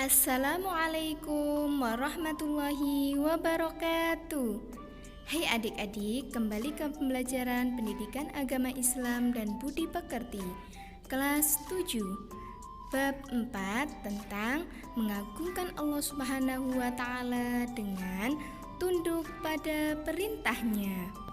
Assalamualaikum warahmatullahi wabarakatuh. Hai adik-adik, kembali ke pembelajaran pendidikan agama Islam dan budi pekerti kelas 7 bab 4 tentang mengagungkan Allah Subhanahu wa Ta'ala dengan tunduk pada perintahnya.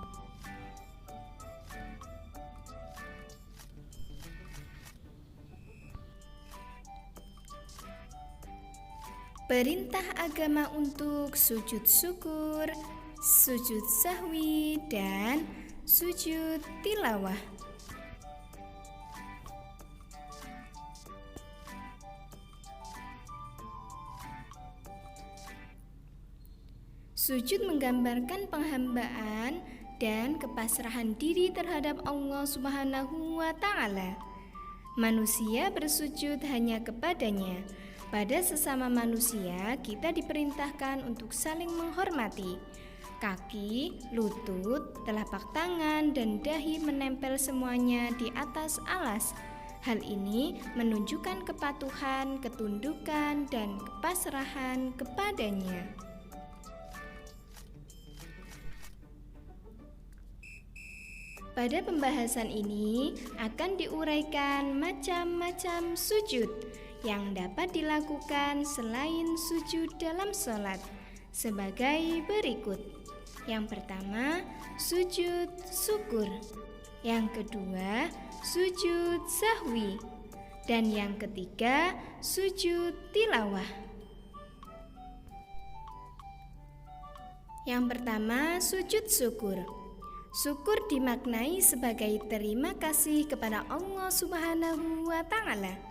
Perintah agama untuk sujud syukur, sujud sahwi, dan sujud tilawah. Sujud menggambarkan penghambaan dan kepasrahan diri terhadap Allah Subhanahu wa Ta'ala. Manusia bersujud hanya kepadanya. Pada sesama manusia, kita diperintahkan untuk saling menghormati. Kaki, lutut, telapak tangan, dan dahi menempel semuanya di atas alas. Hal ini menunjukkan kepatuhan, ketundukan, dan kepasrahan kepadanya. Pada pembahasan ini akan diuraikan macam-macam sujud yang dapat dilakukan selain sujud dalam sholat sebagai berikut. Yang pertama, sujud syukur. Yang kedua, sujud sahwi. Dan yang ketiga, sujud tilawah. Yang pertama, sujud syukur. Syukur dimaknai sebagai terima kasih kepada Allah Subhanahu wa Ta'ala.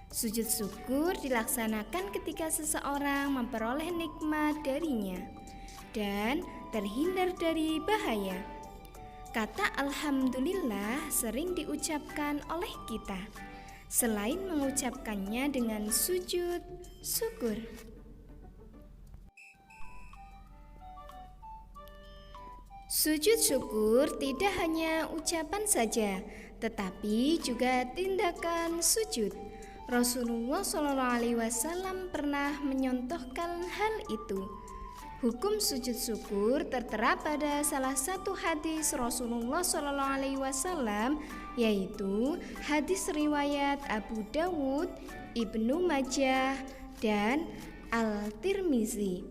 Sujud syukur dilaksanakan ketika seseorang memperoleh nikmat darinya dan terhindar dari bahaya. Kata alhamdulillah sering diucapkan oleh kita, selain mengucapkannya dengan sujud syukur. Sujud syukur tidak hanya ucapan saja, tetapi juga tindakan sujud. Rasulullah SAW pernah menyontohkan hal itu. Hukum sujud syukur tertera pada salah satu hadis Rasulullah SAW, yaitu hadis riwayat Abu Dawud, Ibnu Majah, dan Al-Tirmizi.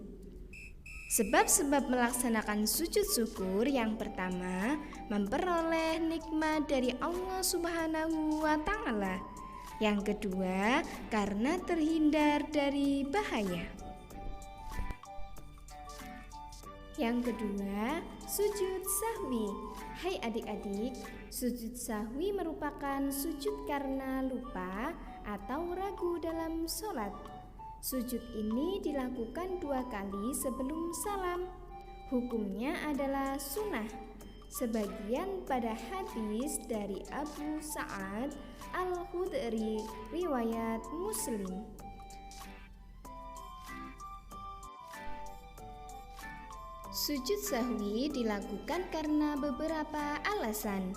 Sebab-sebab melaksanakan sujud syukur: yang pertama, memperoleh nikmat dari Allah Subhanahu wa Ta'ala. Yang kedua, karena terhindar dari bahaya. Yang kedua, sujud sahwi. Hai adik-adik, sujud sahwi merupakan sujud karena lupa atau ragu dalam sholat. Sujud ini dilakukan 2 kali sebelum salam. Hukumnya adalah sunnah. Sebagian pada hadis dari Abu Sa'ad Al-Khudri riwayat Muslim. Sujud sahwi dilakukan karena beberapa alasan.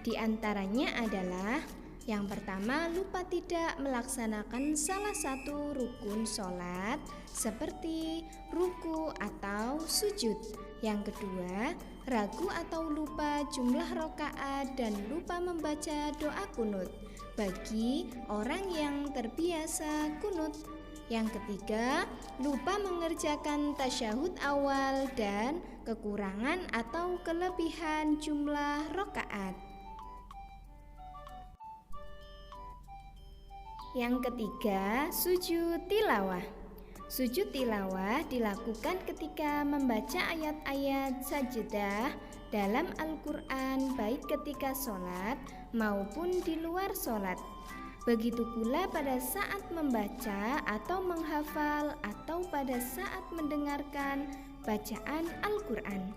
Di antaranya adalah: yang pertama, lupa tidak melaksanakan salah satu rukun sholat seperti ruku atau sujud. Yang kedua, ragu atau lupa jumlah rakaat dan lupa membaca doa kunut bagi orang yang terbiasa kunut. Yang ketiga, lupa mengerjakan tasyahud awal dan kekurangan atau kelebihan jumlah rakaat. Yang ketiga, sujud tilawah. Sujud tilawah dilakukan ketika membaca ayat-ayat sajadah dalam Al-Quran, baik ketika sholat maupun di luar sholat. Begitu pula pada saat membaca atau menghafal atau pada saat mendengarkan bacaan Al-Quran.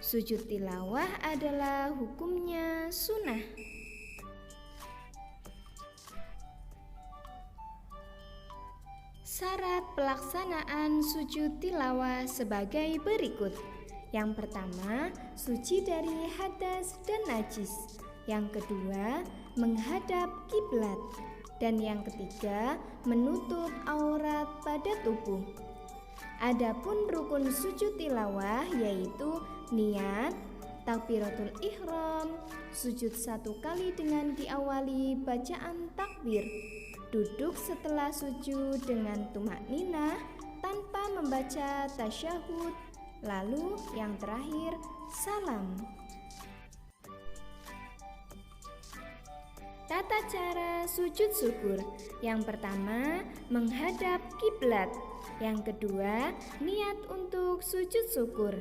Sujud tilawah adalah hukumnya sunnah. Syarat pelaksanaan sujud tilawah sebagai berikut. Yang pertama, suci dari hadas dan najis. Yang kedua, menghadap kiblat. Dan yang ketiga, menutup aurat pada tubuh. Adapun rukun sujud tilawah yaitu niat, takbiratul ihram, sujud 1 kali dengan diawali bacaan takbir, duduk setelah sujud dengan tumakninah tanpa membaca tasyahud, lalu yang terakhir salam. Tata cara sujud syukur. Yang pertama, menghadap kiblat. Yang kedua, niat untuk sujud syukur.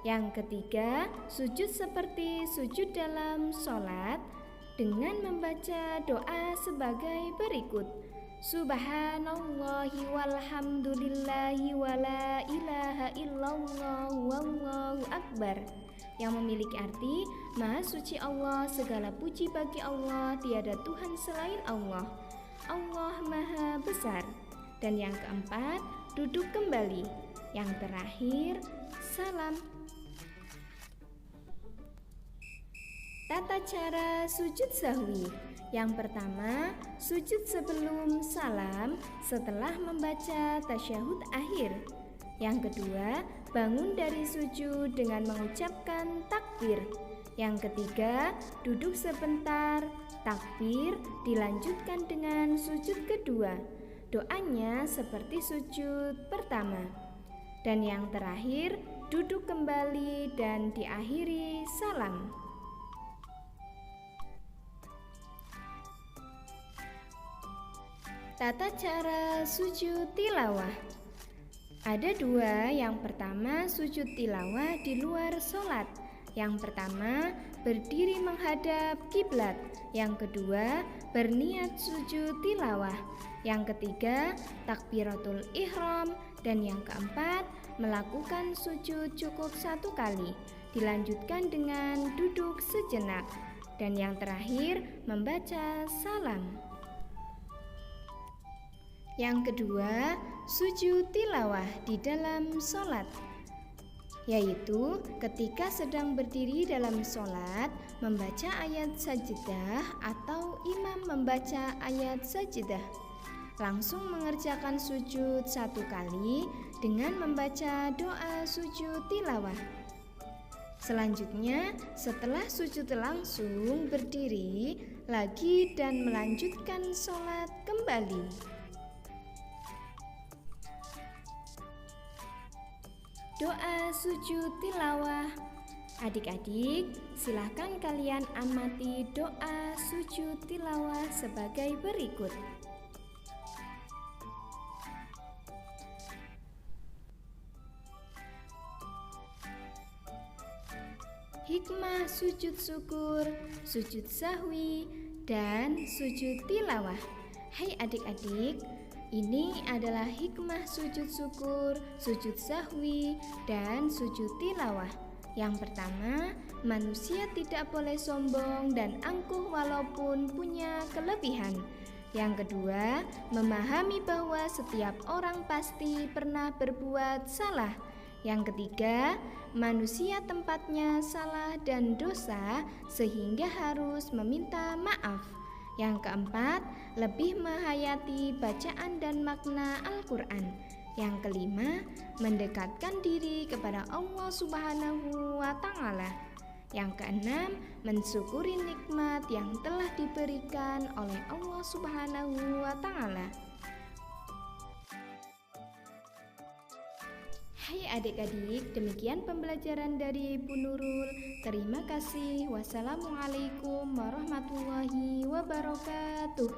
Yang ketiga, sujud seperti sujud dalam sholat dengan membaca doa sebagai berikut. Subhanallahi walhamdulillahi wala ilaha illallah wallahu akbar, yang memiliki arti Maha suci Allah, segala puji bagi Allah, tiada Tuhan selain Allah, Allah Maha besar. Dan yang keempat, duduk kembali. Yang terakhir, salam. Tata cara sujud sahwi. Yang pertama, sujud sebelum salam setelah membaca tasyahud akhir. Yang kedua, bangun dari sujud dengan mengucapkan takbir. Yang ketiga, duduk sebentar, takbir, dilanjutkan dengan sujud kedua. Doanya seperti sujud pertama. Dan yang terakhir, duduk kembali dan diakhiri salam. Tata cara sujud tilawah. Ada 2. Yang pertama, sujud tilawah di luar sholat. Yang pertama, berdiri menghadap kiblat. Yang kedua, berniat sujud tilawah. Yang ketiga, takbiratul ihram. Dan yang keempat, melakukan sujud cukup 1 kali, dilanjutkan dengan duduk sejenak. Dan yang terakhir, membaca salam. Yang kedua, sujud tilawah di dalam sholat, yaitu ketika sedang berdiri dalam sholat, membaca ayat sajdah atau imam membaca ayat sajdah, langsung mengerjakan sujud 1 kali dengan membaca doa sujud tilawah. Selanjutnya, setelah sujud langsung berdiri lagi dan melanjutkan sholat kembali. Doa sujud tilawah. Adik-adik, silahkan kalian amati doa sujud tilawah sebagai berikut. Hikmah sujud syukur, sujud sahwi, dan sujud tilawah. Hai adik-adik, ini adalah hikmah sujud syukur, sujud sahwi, dan sujud tilawah. Yang pertama, manusia tidak boleh sombong dan angkuh walaupun punya kelebihan. Yang kedua, memahami bahwa setiap orang pasti pernah berbuat salah. Yang ketiga, manusia tempatnya salah dan dosa sehingga harus meminta maaf. Yang keempat, lebih menghayati bacaan dan makna Al-Quran. Yang kelima, mendekatkan diri kepada Allah Subhanahu wa Ta'ala. Yang keenam, mensyukuri nikmat yang telah diberikan oleh Allah Subhanahu wa Ta'ala. Hai adik-adik, demikian pembelajaran dari Bu Nurul. Terima kasih. Wassalamualaikum warahmatullahi wabarakatuh.